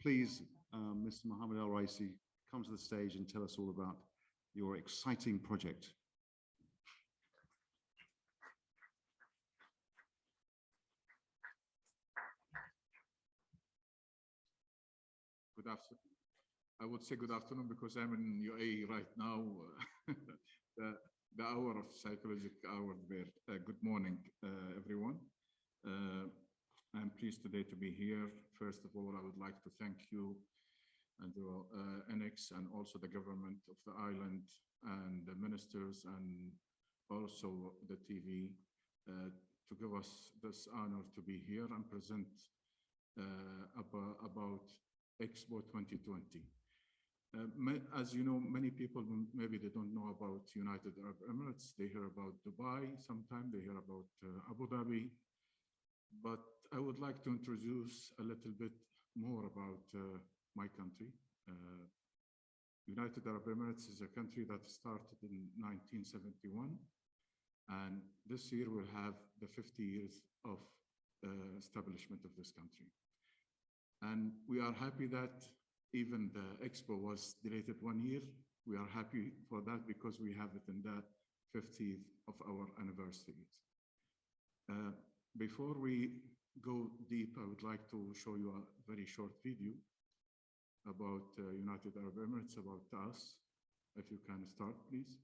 please, Mr. Mohamed Al Rayssi, come to the stage and tell us all about your exciting project. Good afternoon. I would say good afternoon because I'm in UAE right now. the hour of psychological hour there. Good morning, everyone. I'm pleased today to be here. First of all, I would like to thank you and the ENEX and also the government of the island and the ministers and also the TV to give us this honor to be here and present about EXPO 2020. As you know, many people, maybe they don't know about United Arab Emirates. They hear about Dubai, sometimes they hear about Abu Dhabi. But I would like to introduce a little bit more about my country. United Arab Emirates is a country that started in 1971. And this year we'll have the 50 years of establishment of this country. And we are happy that even the Expo was delayed 1 year. We are happy for that because we have it in that 50th of our anniversary. Before we go deep, I would like to show you a very short video about United Arab Emirates, about us. If you can start, please.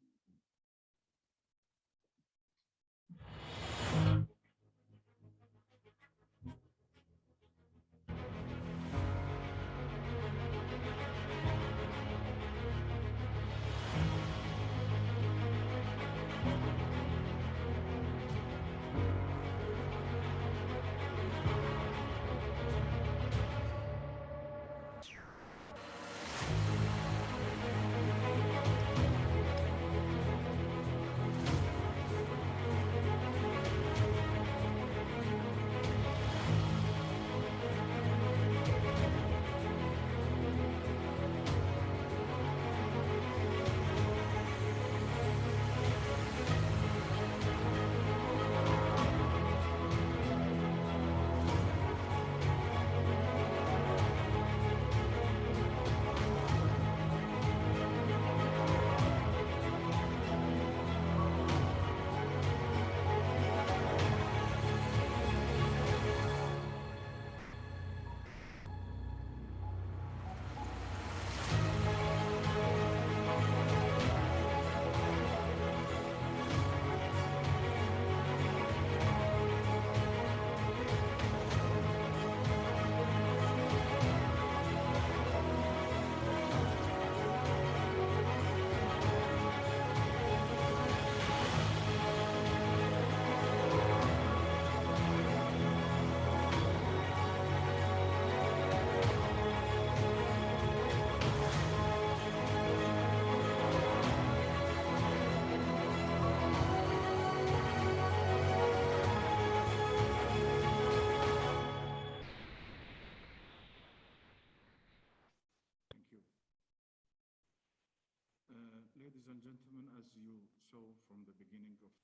Ladies and gentlemen, as you saw from the beginning of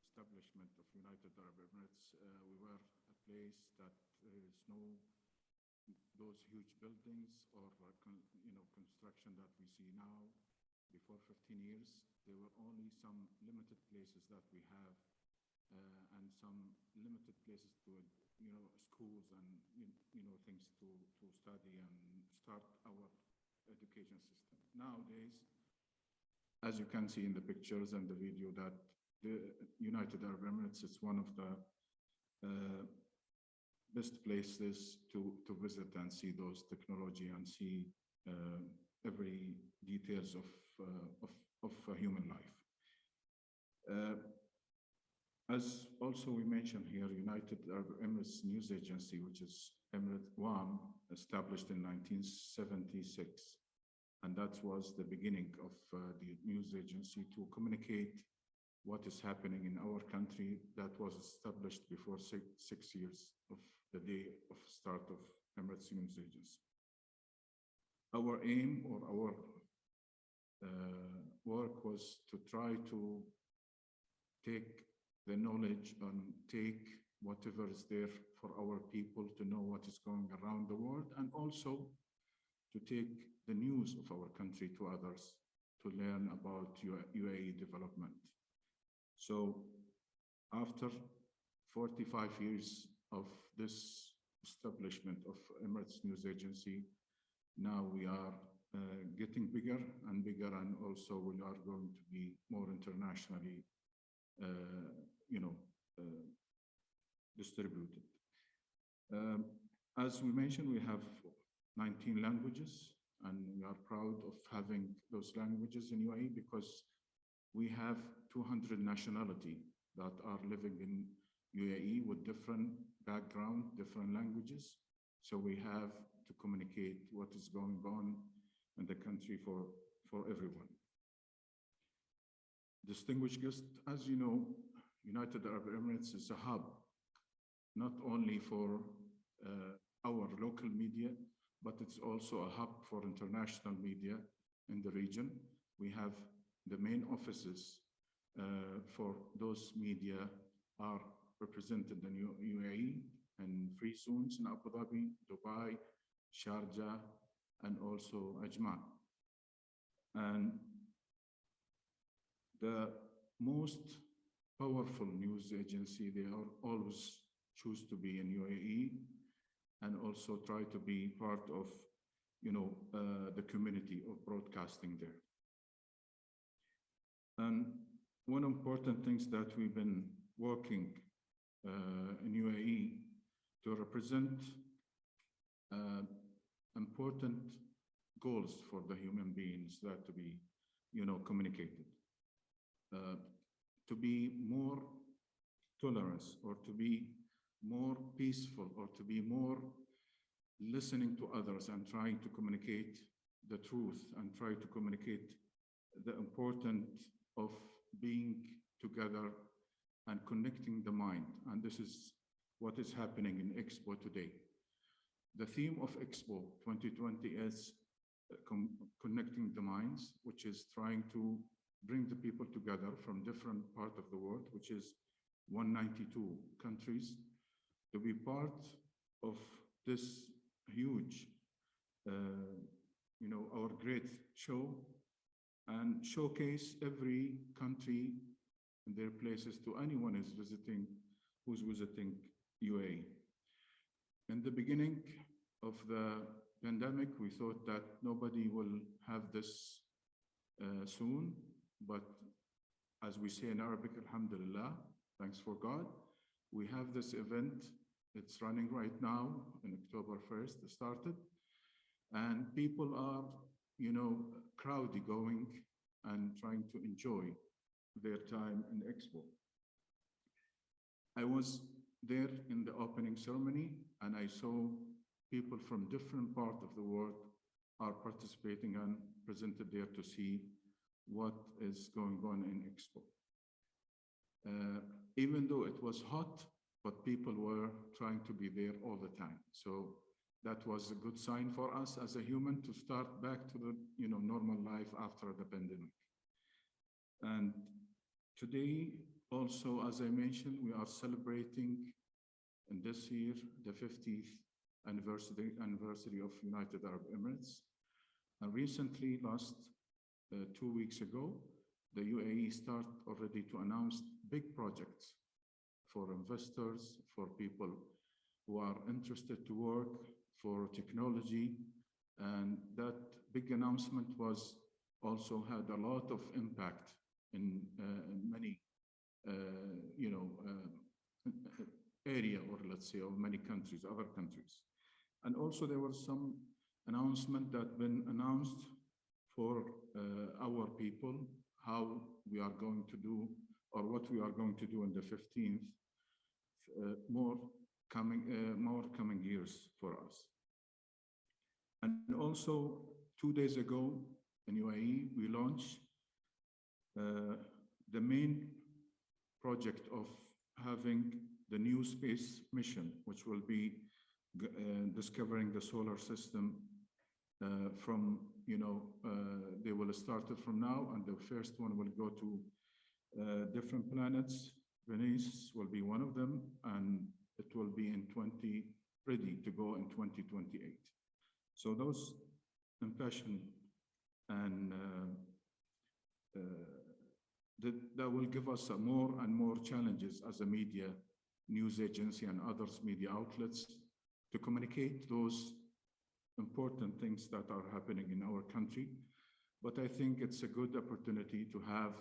establishment of United Arab Emirates, we were a place that there is no those huge buildings or construction that we see now. Before 15 years, there were only some limited places that we have and some limited places to schools and things to study and start our education system. Nowadays, as you can see in the pictures and the video, that the United Arab Emirates is one of the best places to visit and see those technology and see every details of human life. As also we mentioned here, United Arab Emirates News Agency, which is Emirates WAM, established in 1976. And that was the beginning of the news agency to communicate what is happening in our country. That was established before six years of the day of start of Emirates News Agency. Our aim or our work was to try to take the knowledge and take whatever is there for our people to know what is going around the world, and also to take the news of our country to others to learn about UAE development. So after 45 years of this establishment of Emirates News Agency, now we are getting bigger and bigger, and also we are going to be more internationally, distributed. As we mentioned, we have 19 languages, and we are proud of having those languages in UAE because we have 200 nationality that are living in UAE with different background, different languages. So we have to communicate what is going on in the country for everyone. Distinguished guests, as you know, United Arab Emirates is a hub, not only for our local media, but it's also a hub for international media in the region. We have the main offices for those media are represented in UAE and free zones in Abu Dhabi, Dubai, Sharjah, and also Ajman. And the most powerful news agency, they are always choose to be in UAE and also try to be part of, the community of broadcasting there. And one important things that we've been working in UAE to represent important goals for the human beings that to be, communicated. To be more tolerance, or to be more peaceful, or to be more listening to others and trying to communicate the truth and try to communicate the importance of being together and connecting the mind. And this is what is happening in EXPO today. The theme of EXPO 2020 is connecting the minds, which is trying to bring the people together from different parts of the world, which is 192 countries, to be part of this huge, our great show, and showcase every country and their places to anyone who's visiting UAE. In the beginning of the pandemic, we thought that nobody will have this soon, but as we say in Arabic, alhamdulillah, thanks for God, we have this event. It's running right now, on October 1st, it started, and people are, crowdly going and trying to enjoy their time in EXPO. I was there in the opening ceremony, and I saw people from different parts of the world are participating and presented there to see what is going on in EXPO. Even though it was hot, but people were trying to be there all the time. So that was a good sign for us as a human to start back to the normal life after the pandemic. And today, also, as I mentioned, we are celebrating in this year the 50th anniversary of United Arab Emirates. And recently, last 2 weeks ago, the UAE started already to announce big projects for investors, for people who are interested to work, for technology. And that big announcement was also had a lot of impact in many, area, or let's say, of many countries, other countries. And also there was some announcement that been announced for our people, how we are going to do, or what we are going to do in the 15th, more coming years for us. And also 2 days ago in UAE, we launched the main project of having the new space mission, which will be discovering the solar system from, they will start it from now, and the first one will go to different planets. Venice will be one of them, and it will be ready to go in 2028. So those impression and that will give us more and more challenges as a media news agency and others media outlets to communicate those important things that are happening in our country. But I think it's a good opportunity to have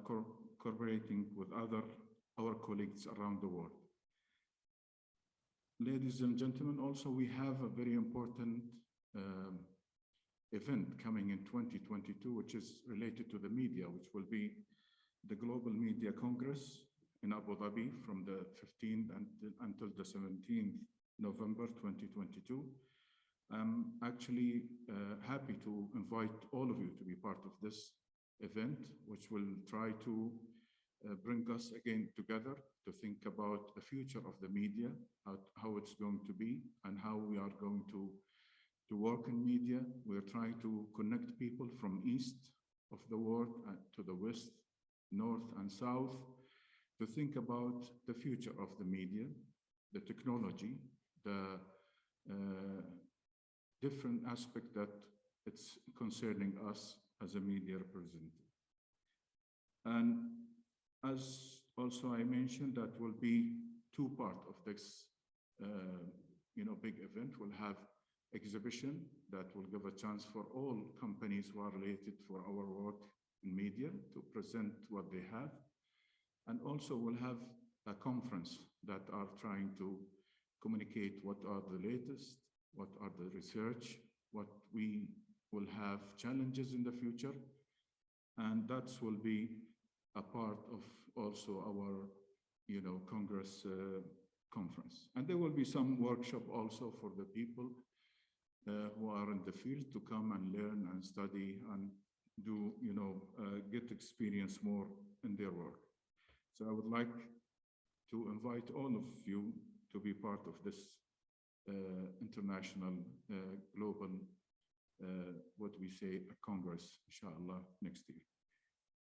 cooperating with our colleagues around the world. Ladies and gentlemen, also we have a very important event coming in 2022, which is related to the media, which will be the Global Media Congress in Abu Dhabi from the 15th until the 17th November 2022. I'm actually happy to invite all of you to be part of this event, which will try to bring us again together to think about the future of the media, how it's going to be, and how we are going to work in media. We're trying to connect people from east of the world to the west, north and south, to think about the future of the media, the technology, the different aspect that it's concerning us as a media representative. And as also I mentioned, that will be two parts of this big event. We'll have exhibition that will give a chance for all companies who are related for our work in media to present what they have. And also we'll have a conference that are trying to communicate what are the latest, what are the research, what we will have challenges in the future. And that will be a part of also our, Congress conference. And there will be some workshop also for the people who are in the field to come and learn and study and do, get experience more in their work. So I would like to invite all of you to be part of this international global, what we say, a Congress, inshallah, next year.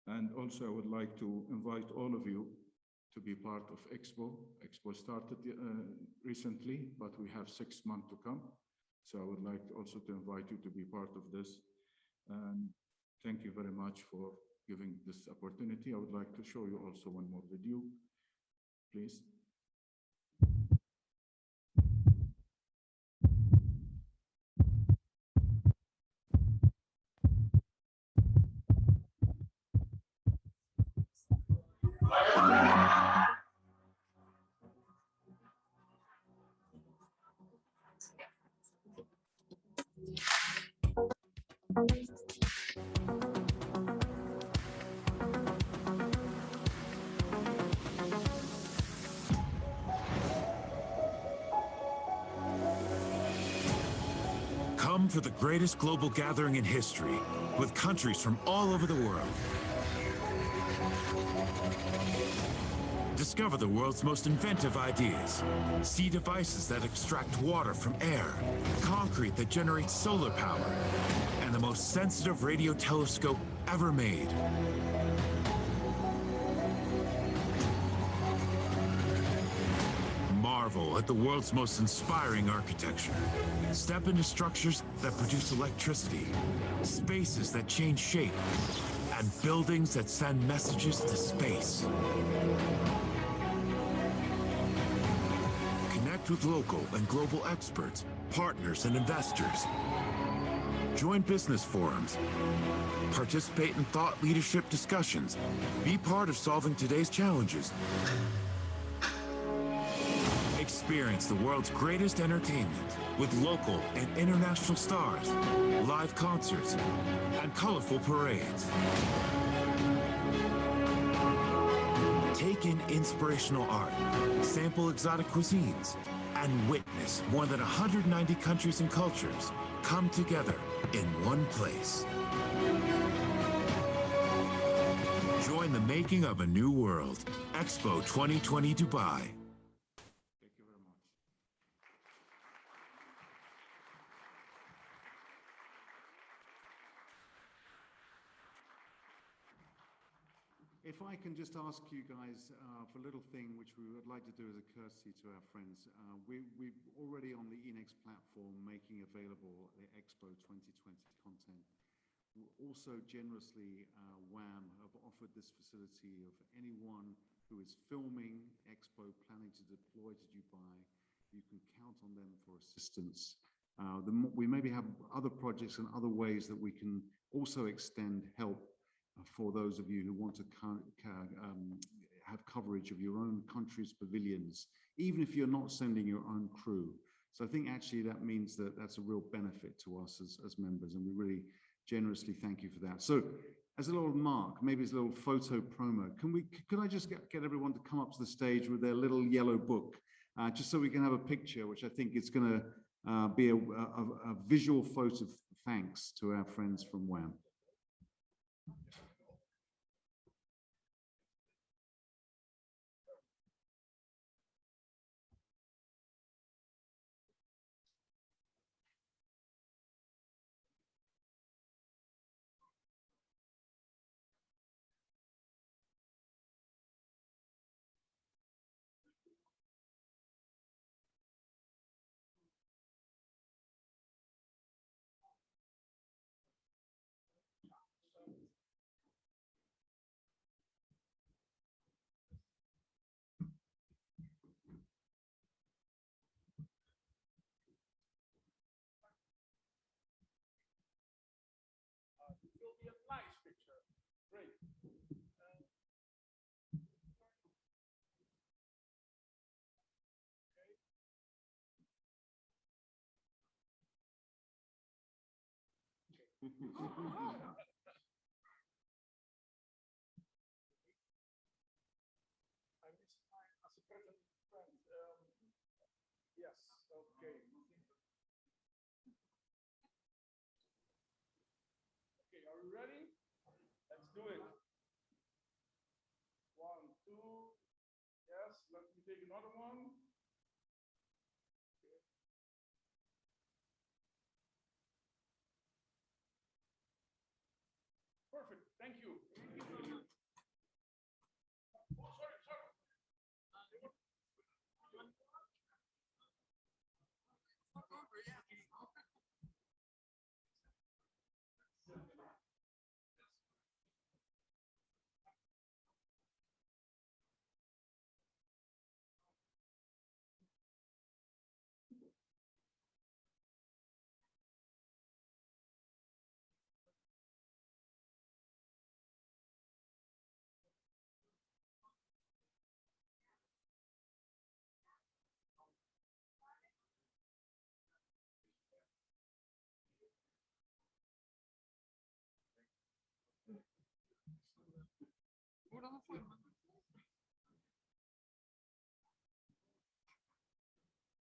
And also I would like to invite all of you to be part of EXPO. EXPO started recently, but we have 6 months to come. So I would like also to invite you to be part of this. And thank you very much for giving this opportunity. I would like to show you also one more video, please. Come for the greatest global gathering in history, with countries from all over the world. Discover the world's most inventive ideas. See devices that extract water from air, concrete that generates solar power, and the most sensitive radio telescope ever made. Marvel at the world's most inspiring architecture. Step into structures that produce electricity, spaces that change shape, and buildings that send messages to space. Connect with local and global experts, partners, and investors. Join business forums. Participate in thought leadership discussions. Be part of solving today's challenges. Experience the world's greatest entertainment with local and international stars, live concerts, and colorful parades. Take in inspirational art, sample exotic cuisines, and witness more than 190 countries and cultures come together in one place. Join the making of a new world. Expo 2020 Dubai. if I can just ask you guys for a little thing which we would like to do as a courtesy to our friends. We're already on the ENEX platform making available the Expo 2020 content. Also generously, WAM have offered this facility of anyone who is filming Expo, planning to deploy to Dubai. You can count on them for assistance. We maybe have other projects and other ways that we can also extend help for those of you who want to have coverage of your own country's pavilions, even if you're not sending your own crew. So I think actually that means that that's a real benefit to us as members, and we really generously thank you for that. So as a little mark, maybe as a little photo promo, could I just get everyone to come up to the stage with their little yellow book, just so we can have a picture, which I think is going to be a visual photo of thanks to our friends from WAM. Yes, okay. Okay, are we ready? Let's do it. 1, 2. Yes, let me take another one. Okay. Perfect, thank you. Oh, sorry. Guarda, não foi, mano.